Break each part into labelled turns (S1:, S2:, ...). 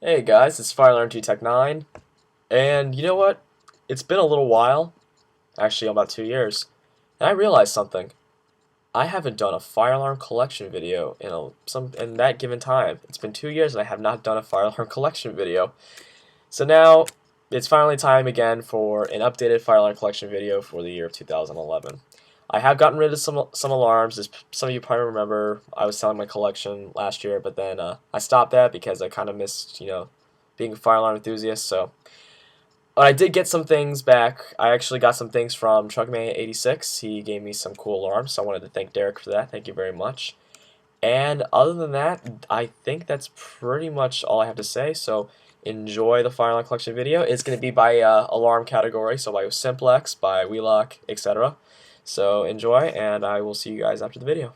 S1: Hey guys, it's FireAlarm2 Tech 9, and you know what? It's been a little while, actually about 2 years, and I realized something. I haven't done a fire alarm collection video in that given time. It's been 2 years and I have not done a fire alarm collection video. So now it's finally time again for an updated fire alarm collection video for the year of 2011. I have gotten rid of some alarms. As some of you probably remember, I was selling my collection last year, but then I stopped that because I kind of missed, being a fire alarm enthusiast. But I did get some things back. I actually got some things from Truckman86. He gave me some cool alarms, so I wanted to thank Derek for that. Thank you very much. And other than that, I think that's pretty much all I have to say. So enjoy the fire alarm collection video. It's going to be by alarm category, so by Simplex, by Wheelock, etc. So enjoy, and I will see you guys after the video.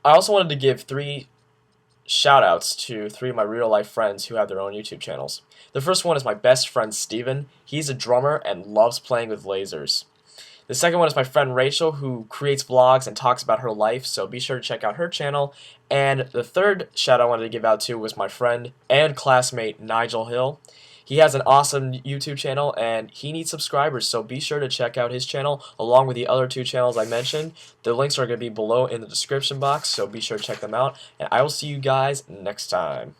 S1: I also wanted to give 3 shout outs to 3 of my real life friends who have their own YouTube channels. The first one is my best friend Steven. He's a drummer and loves playing with lasers. The second one is my friend Rachel, who creates vlogs and talks about her life, so be sure to check out her channel. And the third shout I wanted to give out to was my friend and classmate Nigel Hill. He has an awesome YouTube channel and he needs subscribers, so be sure to check out his channel along with the other 2 channels I mentioned. The links are going to be below in the description box, so be sure to check them out. And I will see you guys next time.